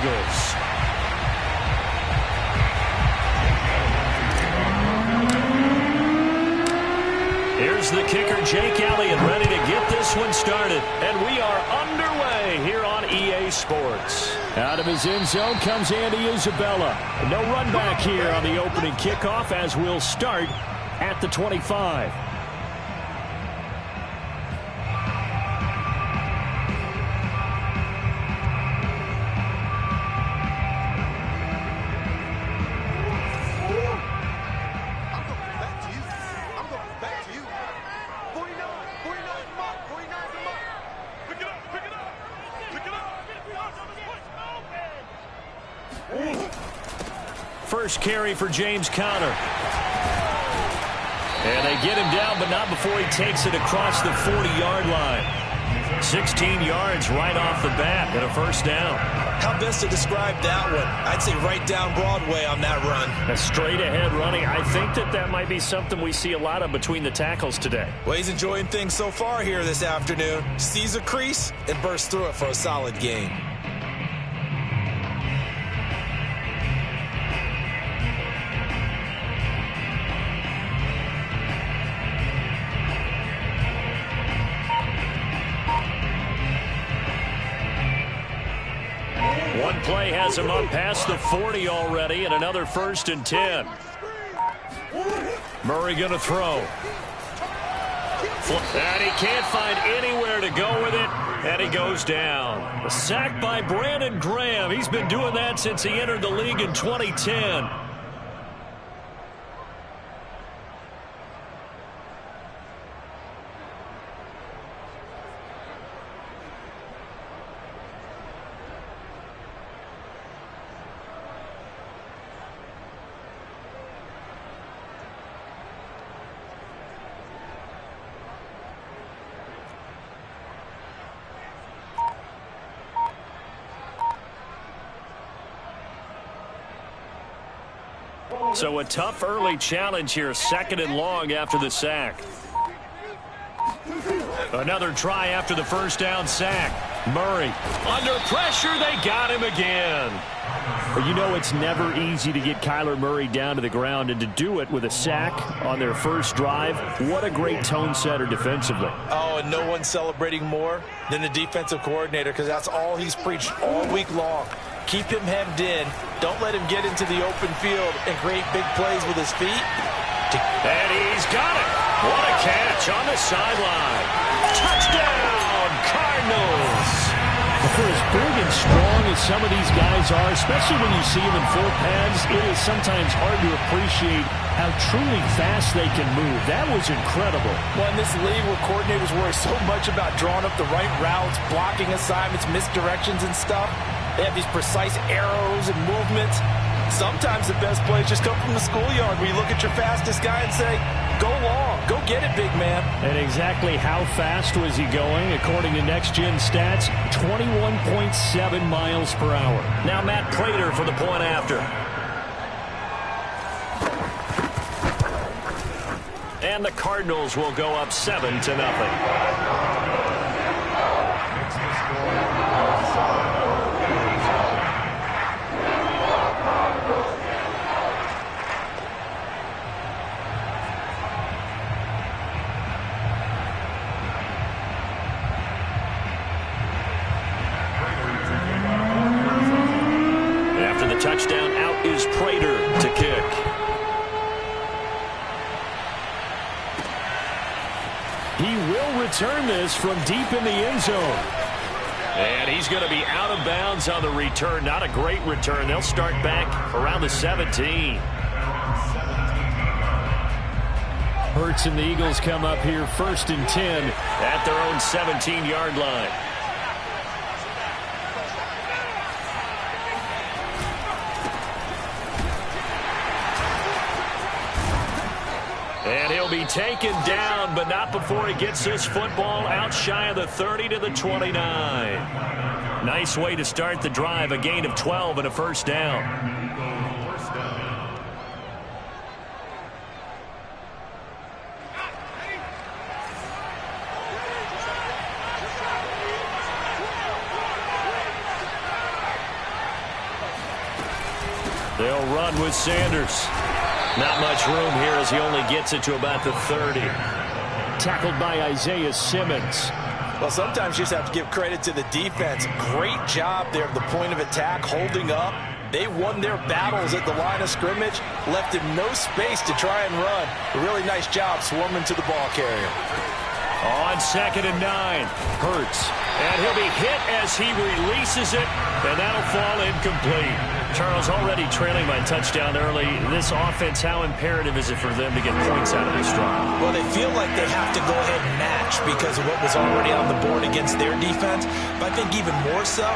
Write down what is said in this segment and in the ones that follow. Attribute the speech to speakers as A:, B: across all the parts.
A: Eagles. Here's the kicker, Jake Elliott, ready to get this one started. And we are underway here on EA Sports. Out of his end zone comes Andy Isabella. No run back here on the opening kickoff as we'll start at the 25. First carry for James Conner. And they get him down, but not before he takes it across the 40-yard line. 16 yards right off the bat and a first down.
B: How best to describe that one? I'd say right down Broadway on that run.
A: A straight-ahead running. I think that might be something we see a lot of between the tackles today.
B: Well, he's enjoying things so far here this afternoon. Sees a crease and bursts through it for a solid gain.
A: One play has him up past the 40 already, and another 1st and 10. Murray going to throw. And he can't find anywhere to go with it, and he goes down. A sack by Brandon Graham. He's been doing that since he entered the league in 2010. So a tough early challenge here, 2nd and long after the sack. Another try after the first down sack. Murray under pressure. They got him again. You know it's never easy to get Kyler Murray down to the ground, and to do it with a sack on their first drive, what a great tone setter defensively.
B: Oh, and no one's celebrating more than the defensive coordinator, because that's all he's preached all week long. Keep him hemmed in. Don't let him get into the open field and create big plays with his feet.
A: And he's got it. What a catch on the sideline. Touchdown, Cardinals.
C: For as big and strong as some of these guys are, especially when you see them in full pads, it is sometimes hard to appreciate how truly fast they can move. That was incredible.
D: Well, in this league where coordinators worry so much about drawing up the right routes, blocking assignments, misdirections and stuff, they have these precise arrows and movements. Sometimes the best plays just come from the schoolyard where you look at your fastest guy and say, go long, go get it, big man.
C: And exactly how fast was he going? According to Next Gen Stats, 21.7 miles per hour.
A: Now Matt Prater for the point after. And the Cardinals will go up 7-0. Touchdown, out is Prater to kick.
C: He will return this from deep in the end zone.
A: And he's going to be out of bounds on the return. Not a great return. They'll start back around the 17.
C: Hurts and the Eagles come up here 1st and 10
A: at their own 17-yard line. And he'll be taken down, but not before he gets this football out shy of the 30 to the 29. Nice way to start the drive, a gain of 12 and a first down. They'll run with Sanders. Not much room here as he only gets it to about the 30.
C: Tackled by Isaiah Simmons.
B: Well, sometimes you just have to give credit to the defense. Great job there at the point of attack, holding up. They won their battles at the line of scrimmage, left him no space to try and run. A really nice job swarming to the ball carrier.
A: On 2nd and 9, Hurts. And he'll be hit as he releases it, and that'll fall incomplete. Charles, already trailing by touchdown early. This offense, how imperative is it for them to get points out of this drive?
B: Well, they feel like they have to go ahead and match because of what was already on the board against their defense. But I think even more so,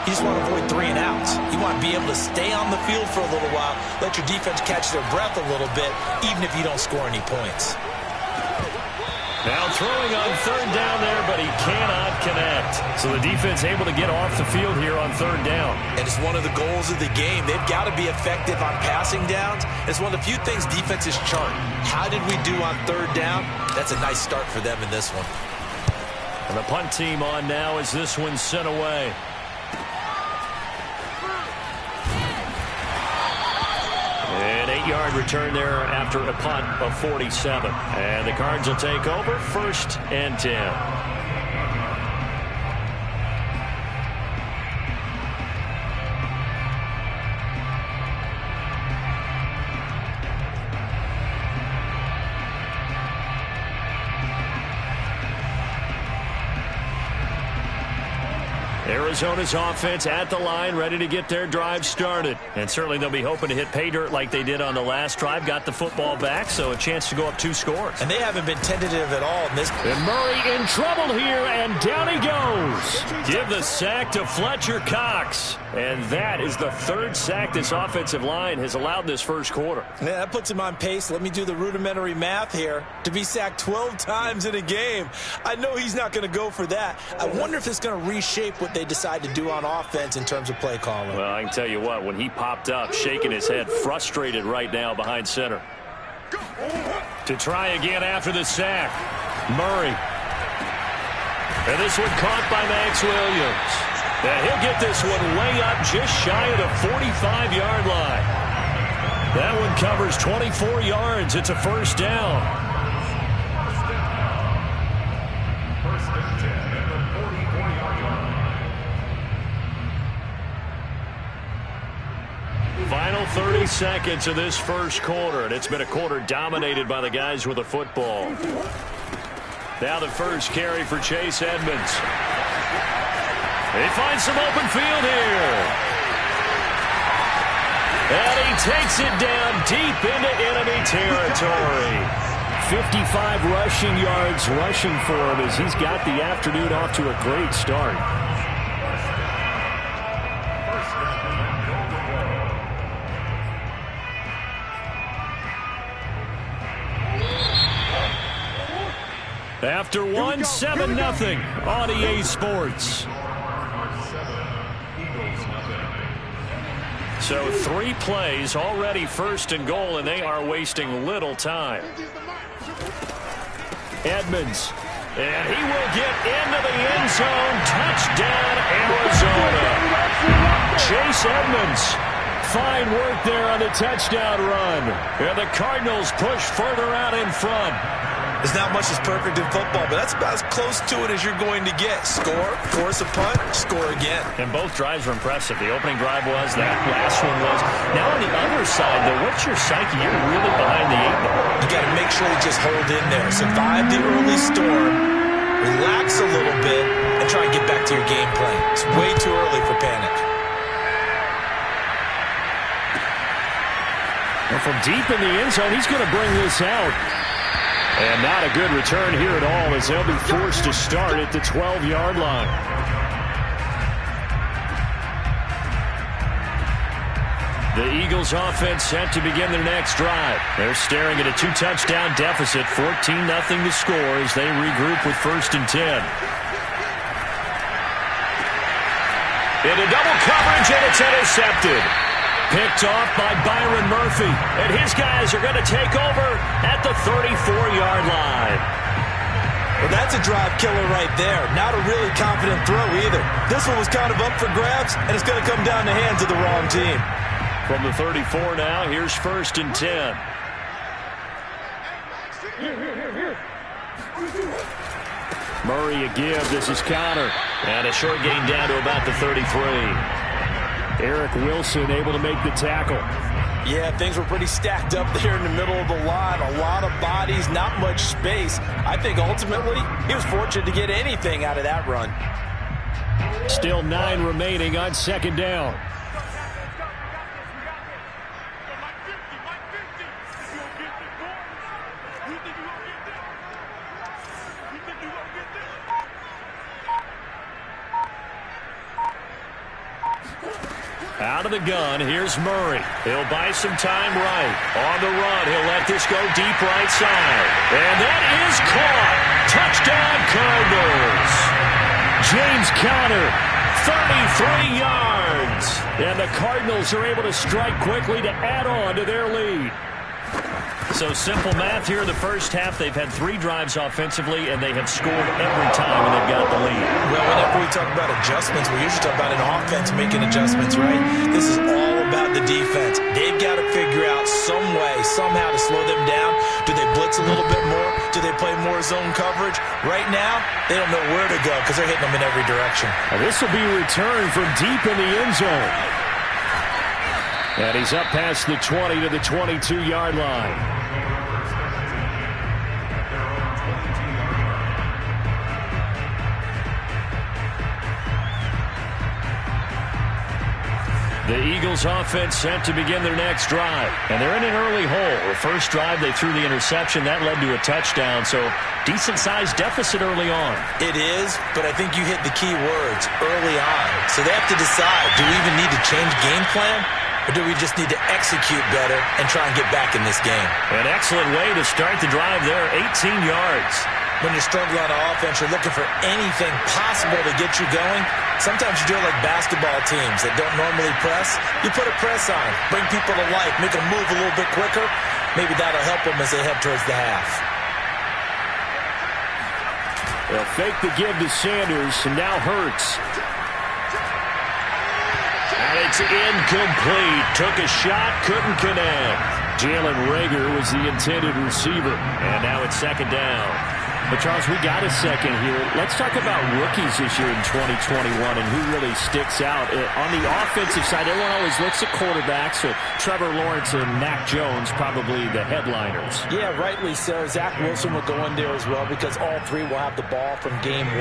B: you just want to avoid 3 and outs. You want to be able to stay on the field for a little while, let your defense catch their breath a little bit, even if you don't score any points.
A: Now throwing on 3rd down there, but he cannot connect. So the defense able to get off the field here on 3rd down.
B: And it's one of the goals of the game. They've got to be effective on passing downs. It's one of the few things defenses chart. How did we do on 3rd down? That's a nice start for them in this one.
A: And the punt team on now as this one's sent away. An 8-yard return there after a punt of 47. And the Cards will take over 1st and 10. Arizona's offense at the line, ready to get their drive started. And certainly they'll be hoping to hit pay dirt like they did on the last drive. Got the football back, so a chance to go up 2 scores.
B: And they haven't been tentative at all in this.
C: And Murray in trouble here, and down he goes.
A: Give the sack to Fletcher Cox. And that is the 3rd sack this offensive line has allowed this first quarter.
B: Yeah, that puts him on pace. Let me do the rudimentary math here. To be sacked 12 times in a game, I know he's not going to go for that. I wonder if it's going to reshape what they decide to do on offense in terms of play calling.
A: Well, I can tell you what, when he popped up, shaking his head, frustrated right now behind center. To try again after the sack, Murray. And this one caught by Max Williams. And he'll get this one way up just shy of the 45-yard line. That one covers 24 yards. It's a 1st down. Final 30 seconds of this first quarter, and it's been a quarter dominated by the guys with the football. Now the first carry for Chase Edmonds. He finds some open field here. And he takes it down deep into enemy territory.
C: 55 rushing yards rushing for him as he's got the afternoon off to a great start.
A: After 7-0 on EA Sports. So 3 plays already 1st and goal, and they are wasting little time. Edmonds, and he will get into the end zone. Touchdown, Arizona. Chase Edmonds. Fine work there on the touchdown run. And the Cardinals push further out in front.
B: There's not much that's perfect in football, but that's about as close to it as you're going to get. Score, force a punt, score again.
A: And both drives were impressive. The opening drive was, that last one was. Now on the other side, though, what's your psyche? You're really behind the 8 ball.
B: You got to make sure you just hold in there. Survive the early storm, relax a little bit, and try and get back to your game plan. It's way too early for panic.
C: And from deep in the end zone, he's going to bring this out.
A: And not a good return here at all as they'll be forced to start at the 12-yard line. The Eagles offense set to begin their next drive. They're staring at a 2-touchdown deficit, 14-0 to score as they regroup with 1st and 10. Into double coverage, and it's intercepted. Picked off by Byron Murphy. And his guys are going to take over at the 34-yard line.
B: Well, that's a drive killer right there. Not a really confident throw either. This one was kind of up for grabs, and it's going to come down the hands of the wrong team.
A: From the 34 now, here's 1st and 10. Murray a give. This is Connor. And a short gain down to about the 33. Eric Wilson able to make the tackle.
D: Yeah, things were pretty stacked up there in the middle of the line. A lot of bodies, not much space. I think ultimately he was fortunate to get anything out of that run.
C: Still 9 remaining on 2nd down. Out of the gun, here's Murray. He'll buy some time right. On the run, he'll let this go deep right side. And that is caught. Touchdown, Cardinals. James Conner, 33 yards. And the Cardinals are able to strike quickly to add on to their lead. So simple math here in the first half. They've had 3 drives offensively, and they have scored every time, and they've got the lead.
B: Well, whenever we talk about adjustments, we usually talk about an offense making adjustments, right? This is all about the defense. They've got to figure out some way, somehow to slow them down. Do they blitz a little bit more? Do they play more zone coverage? Right now, they don't know where to go because they're hitting them in every direction.
C: This will be returned from deep in the end zone. And he's up past the 20 to the 22-yard line. The Eagles offense set to begin their next drive. And they're in an early hole. The first drive, they threw the interception. That led to a touchdown. So decent-sized deficit early on.
B: It is, but I think you hit the key words, early on. So they have to decide, do we even need to change game plan? Or do we just need to execute better and try and get back in this game?
A: An excellent way to start the drive there, 18 yards.
B: When you're struggling on offense, you're looking for anything possible to get you going. Sometimes you do it like basketball teams that don't normally press. You put a press on, bring people to life, make them move a little bit quicker. Maybe that'll help them as they head towards the half.
C: They'll fake the give to Sanders, and now Hurts.
A: And it's incomplete. Took a shot, couldn't connect.
C: Jalen Reagor was the intended receiver.
A: And now it's 2nd down.
C: But, Charles, we got a second here. Let's talk about rookies this year in 2021 and who really sticks out. On the offensive side, everyone always looks at quarterbacks, so Trevor Lawrence and Mac Jones probably the headliners.
D: Yeah, rightly so. Zach Wilson will go in there as well because all 3 will have the ball from game 1.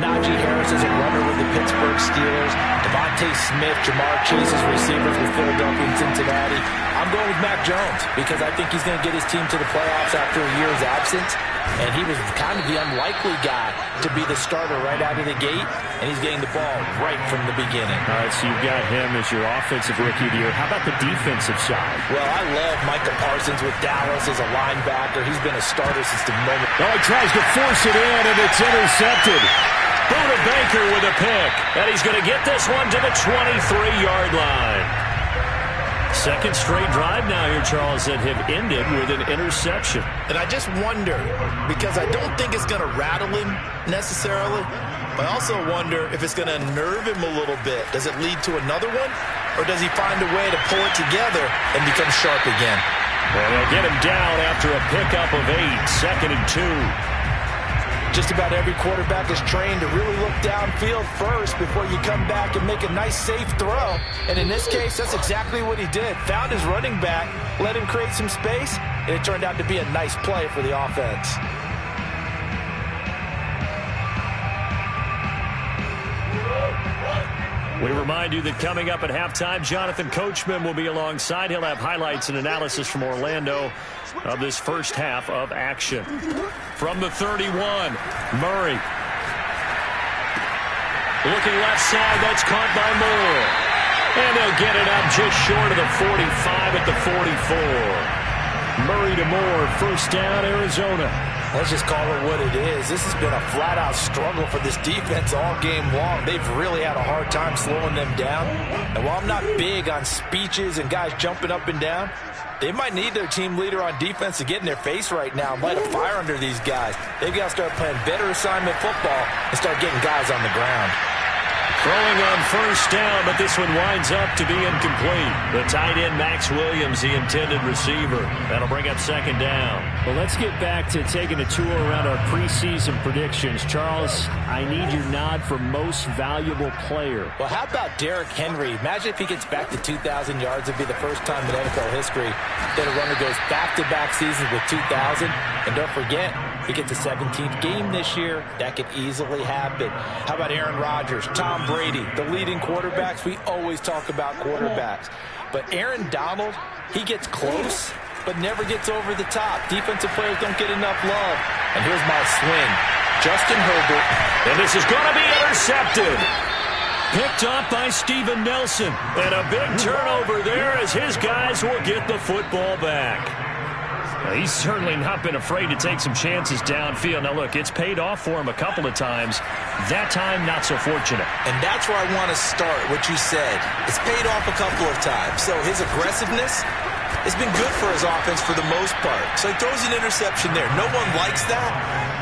D: Najee Harris is a runner with the Pittsburgh Steelers. Devontae Smith, Jamar Chase is receivers with Philadelphia and Cincinnati. I'm going with Mac Jones because I think he's going to get his team to the playoffs after a year's absence. And he was kind of the unlikely guy to be the starter right out of the gate. And he's getting the ball right from the beginning.
C: All right, so you've got him as your offensive rookie of the year. How about the defensive side?
D: Well, I love Micah Parsons with Dallas as a linebacker. He's been a starter since the moment.
C: Oh, he tries to force it in, and it's intercepted.
A: Buda Baker with a pick. And he's going to get this one to the 23-yard line. Second straight drive now here, Charles, that have ended with an interception.
B: And I just wonder, because I don't think it's going to rattle him necessarily, but I also wonder if it's going to unnerve him a little bit. Does it lead to another one? Or does he find a way to pull it together and become sharp again?
A: Well, they'll get him down after a pickup of 8, 2nd and 2.
D: Just about every quarterback is trained to really look downfield first before you come back and make a nice, safe throw. And in this case, that's exactly what he did. Found his running back, let him create some space, and it turned out to be a nice play for the offense.
A: We remind you that coming up at halftime, Jonathan Coachman will be alongside. He'll have highlights and analysis from Orlando of this first half of action. From the 31, Murray. Looking left side, that's caught by Moore. And they'll get it up just short of the 45 at the 44. Murray to Moore, first down, Arizona.
D: Let's just call it what it is. This has been a flat-out struggle for this defense all game long. They've really had a hard time slowing them down. And while I'm not big on speeches and guys jumping up and down, they might need their team leader on defense to get in their face right now and light a fire under these guys. They've got to start playing better assignment football and start getting guys on the ground.
A: Throwing on first down, but this one winds up to be incomplete. The tight end, Max Williams, the intended receiver. That'll bring up second down.
C: Well, let's get back to taking a tour around our preseason predictions. Charles, I need your nod for most valuable player.
D: Well, how about Derrick Henry? Imagine if he gets back to 2,000 yards. It'd be the first time in NFL history that a runner goes back-to-back seasons with 2,000. And don't forget, he gets a 17th game this year. That could easily happen. How about Aaron Rodgers, Tom Brady, the leading quarterbacks? We always talk about quarterbacks. But Aaron Donald, he gets close, but never gets over the top. Defensive players don't get enough love. And here's my swing. Justin Herbert.
A: And this is going to be intercepted. Picked up by Steven Nelson. And a big turnover there as his guys will get the football back.
C: He's certainly not been afraid to take some chances downfield. Now, look, it's paid off for him a couple of times. That time, not so fortunate.
B: And that's where I want to start, what you said. It's paid off a couple of times. So his aggressiveness has been good for his offense for the most part. So he throws an interception there. No one likes that,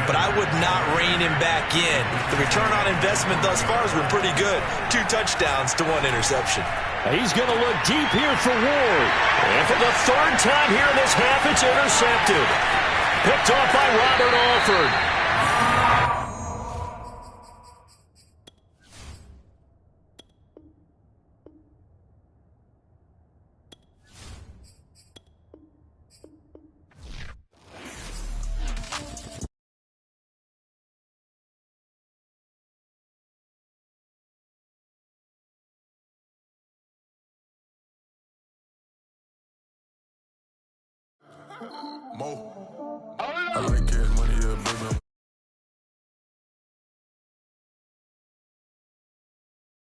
B: but I would not rein him back in. The return on investment thus far has been pretty good. 2 touchdowns to 1 interception.
A: He's going to look deep here for Ward. And for the 3rd time here in this half, it's intercepted. Picked off by Robert Alford.
E: Mo. I like it.